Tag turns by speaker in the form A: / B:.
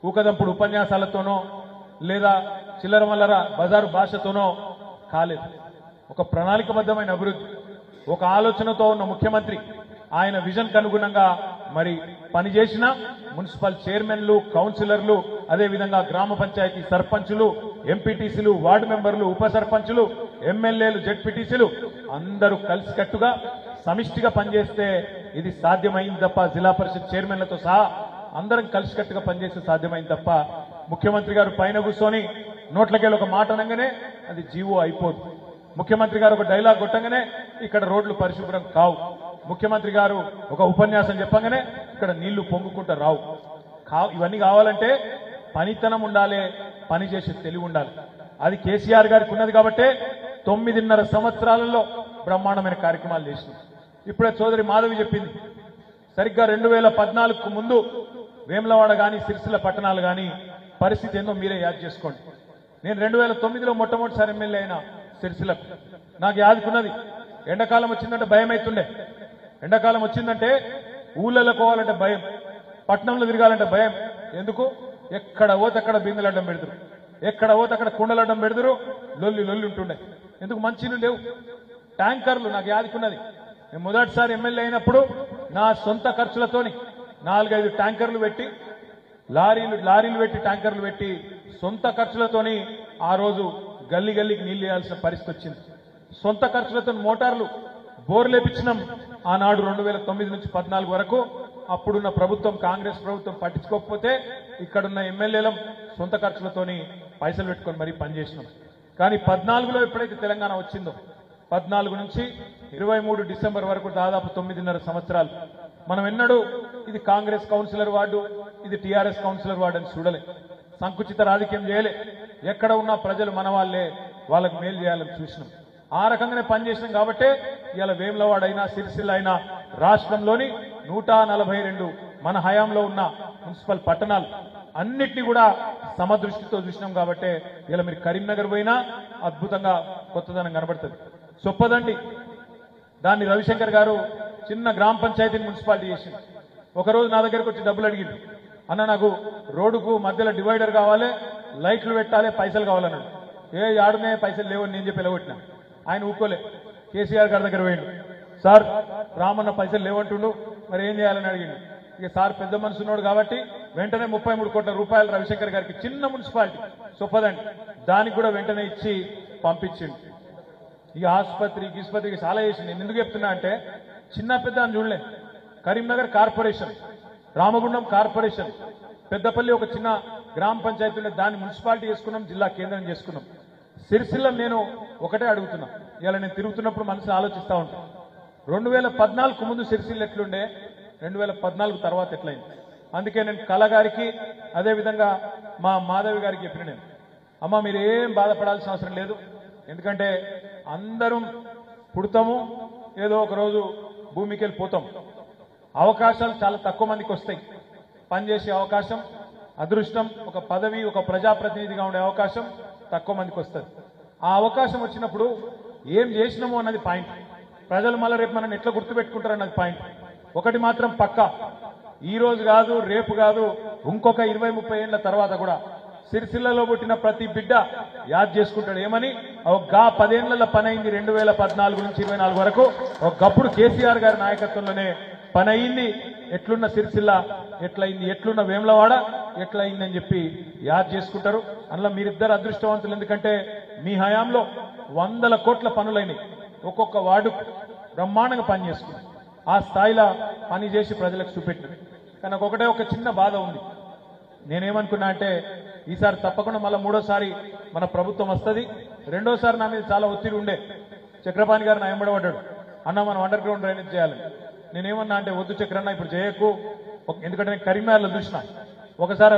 A: ఊకదంపుడు ఉపన్యాసాలతోనో లేదా చిల్లర మల్లర బజారు భాషతోనో కాలేదు. ఒక ప్రణాళికబద్ధమైన అభివృద్ధి, ఒక ఆలోచనతో ఉన్న ముఖ్యమంత్రి ఆయన విజన్ అనుగుణంగా మరి పనిచేసిన మున్సిపల్ చైర్మన్లు, కౌన్సిలర్లు, అదేవిధంగా గ్రామ పంచాయతీ సర్పంచులు, ఎంపీటీసీలు, వార్డు మెంబర్లు, ఉప సర్పంచులు, ఎమ్మెల్యేలు, జెడ్పీటీసీలు అందరూ కలిసికట్టుగా సమిష్టిగా పనిచేస్తే ఇది సాధ్యమైంది తప్ప, జిల్లా పరిషత్ చైర్మన్లతో సహా అందరం కలిసికట్టుగా పనిచేస్తే సాధ్యమైంది తప్ప ముఖ్యమంత్రి గారు పైన కూర్చొని నోట్లకెళ్ళి ఒక మాట అనగానే అది జీవో అయిపోదు. ముఖ్యమంత్రి గారు ఒక డైలాగ్ కొట్టంగానే ఇక్కడ రోడ్లు పరిశుభ్రం కావు. ముఖ్యమంత్రి గారు ఒక ఉపన్యాసం చెప్పంగానే ఇక్కడ నీళ్లు పొంగుకుంటూ రావు. ఇవన్నీ కావాలంటే పనితనం ఉండాలి, పని చేసే తెలివి ఉండాలి. అది కేసీఆర్ గారికి ఉన్నది కాబట్టే 9.5 సంవత్సరాలలో బ్రహ్మాండమైన కార్యక్రమాలు చేసినాం. ఇప్పుడే సోదరి మాధవి చెప్పింది, సరిగ్గా 2014కు ముందు వేములవాడ గాని సిరిసిల్ల పట్టణాలు గాని పరిస్థితి ఏందో మీరే యాద్ చేసుకోండి. నేను 2009లో మొట్టమొదటిసారి ఎమ్మెల్యే అయినా సిరిసిల్లకు. నాకు యాదుకున్నది, ఎండాకాలం వచ్చిందంటే భయం అవుతుండే. ఎండాకాలం వచ్చిందంటే ఊళ్ళలో పోవాలంటే భయం, పట్టణంలో తిరగాలంటే భయం. ఎందుకు? ఎక్కడ పోతే అక్కడ బిందెలడ్డం పెడతారు, ఎక్కడ పోతే అక్కడ కుండలడ్డం పెడతారు, లొల్లి లొల్లి ఉంటుండే. ఎందుకు? మంచినీళ్ళు లేవు, ట్యాంకర్లు. నాకు యాదుకున్నది, నేను మొదటిసారి ఎమ్మెల్యే అయినప్పుడు నా సొంత ఖర్చులతోని 4-5 ట్యాంకర్లు పెట్టి, లారీలు పెట్టి ట్యాంకర్లు పెట్టి సొంత ఖర్చులతోని ఆ రోజు గల్లీ గల్లీకి నీళ్లు వేయాల్సిన పరిస్థితి వచ్చింది. సొంత ఖర్చులతో మోటార్లు బోర్లు లేపించినాం ఆనాడు 2009 నుంచి 14 వరకు. అప్పుడున్న ప్రభుత్వం, కాంగ్రెస్ ప్రభుత్వం పట్టించుకోకపోతే ఇక్కడున్న ఎమ్మెల్యేలం సొంత ఖర్చులతోని పైసలు పెట్టుకొని మరీ పనిచేసినాం. కానీ 14లో ఎప్పుడైతే తెలంగాణ వచ్చిందో 14 నుంచి 23 డిసెంబర్ వరకు దాదాపు 9.5 సంవత్సరాలు మనం ఎన్నడూ ఇది కాంగ్రెస్ కౌన్సిలర్ వార్డు, ఇది టీఆర్ఎస్ కౌన్సిలర్ వార్డు అని చూడలే. సంకుచిత రాజకీయం చేయలే. ఎక్కడ ఉన్న ప్రజలు మన వాళ్ళే, వాళ్ళకు మేలు చేయాలని చూసినాం. ఆ రకంగానే పనిచేసినాం కాబట్టే ఇవాళ వేములవాడ అయినా సిరిసిల్ల అయినా రాష్ట్రంలోని 142 మన హయాంలో ఉన్న మున్సిపల్ పట్టణాలు అన్నిటినీ కూడా సమదృష్టితో చూసినాం కాబట్టే ఇలా మీరు కరీంనగర్ పోయినా అద్భుతంగా కొత్తదనం కనబడుతుంది. చొప్పదండి, దాన్ని రవిశంకర్ గారు చిన్న గ్రామ పంచాయతీని మున్సిపాలిటీ చేసింది. ఒకరోజు నా దగ్గరకు వచ్చి డబ్బులు అడిగింది, అన్న నాకు రోడ్డుకు మధ్యలో డివైడర్ కావాలి, లైట్లు పెట్టాలి, పైసలు కావాలన్నాడు. ఆడునే పైసలు లేవని నేను చెప్పి ఎలగొట్టినా. ఆయన ఊకోలే, కేసీఆర్ గారి దగ్గర పోయిండు. సార్ రామన్న పైసలు లేవంటుండు, మరి ఏం చేయాలని అడిగిండు. ఇక సార్ పెద్ద మనసు ఉన్నాడు కాబట్టి వెంటనే 33 కోట్ల రూపాయలు రవిశంకర్ గారికి, చిన్న మున్సిపాలిటీ చొప్పదండి, దానికి కూడా వెంటనే ఇచ్చి పంపించిండు. ఇక ఆసుపత్రికి చాలా చేసింది. నేను ఎందుకు చెప్తున్నా అంటే చిన్న పెద్ద అని చూడలే. కరీంనగర్ కార్పొరేషన్, రామగుండం కార్పొరేషన్, పెద్దపల్లి ఒక చిన్న గ్రామ పంచాయతీ ఉండే, దాన్ని మున్సిపాలిటీ చేసుకున్నాం, జిల్లా కేంద్రం చేసుకున్నాం. సిరిసిల్ల నేను ఒకటే అడుగుతున్నా, ఇలా నేను తిరుగుతున్నప్పుడు మనసుని ఆలోచిస్తూ ఉంటాను. 2014కు ముందు సిరిసిల్ల ఎట్లుండే, 2014 తర్వాత ఎట్లయింది. అందుకే నేను కళ గారికి అదేవిధంగా మా మాధవి గారికి చెప్పిన, నేను అమ్మ మీరు ఏం బాధపడాల్సిన అవసరం లేదు, ఎందుకంటే అందరం పుడతాము, ఏదో ఒక రోజు భూమికి వెళ్ళిపోతాం. అవకాశాలు చాలా తక్కువ మందికి వస్తాయి. పనిచేసే అవకాశం, అదృష్టం, ఒక పదవి, ఒక ప్రజాప్రతినిధిగా ఉండే అవకాశం తక్కువ మందికి వస్తుంది. ఆ అవకాశం వచ్చినప్పుడు ఏం చేసినామో అన్నది పాయింట్. ప్రజలు మళ్ళీ రేపు మనం ఎట్లా గుర్తుపెట్టుకుంటారు అన్నది పాయింట్. ఒకటి మాత్రం పక్కా, ఈ రోజు కాదు, రేపు కాదు, ఇంకొక 20-30 ఏళ్ల తర్వాత కూడా సిరిసిల్లలో పుట్టిన ప్రతి బిడ్డ యాద్ చేసుకుంటాడు. ఏమని? గా 10 ఏళ్ల పని అయింది 2014 నుంచి 24 వరకు. ఒకప్పుడు కేసీఆర్ గారి నాయకత్వంలోనే పని అయింది. ఎట్లున్న సిరిసిల్ల ఎట్లయింది, ఎట్లున్న వేములవాడ ఎట్లయింది అని చెప్పి యాద్ చేసుకుంటారు. అందులో మీరిద్దరు అదృష్టవంతులు, ఎందుకంటే మీ హయాంలో 100 కోట్ల పనులైనవి. ఒక్కొక్క వార్డు బ్రహ్మాండంగా పని చేసుకుంది. ఆ స్థాయిలో పని చేసి ప్రజలకు చూపెట్టారు. కానీ ఒకటే ఒక చిన్న బాధ ఉంది. నేనేమనుకున్నా అంటే ఈసారి తప్పకుండా మళ్ళీ 3వ మన ప్రభుత్వం వస్తుంది. 2వసారి నా మీద చాలా ఒత్తిడి ఉండే. చక్రపాణి గారు నా ఎంబడబడ్డాడు, అన్న మనం అండర్ గ్రౌండ్ డ్రైనేజ్ చేయాలి. నేనేమన్నా అంటే వద్దు చక్రన్న ఇప్పుడు చేయకు, ఎందుకంటే నేను కరీంనగర్లో చూసిన ఒకసారి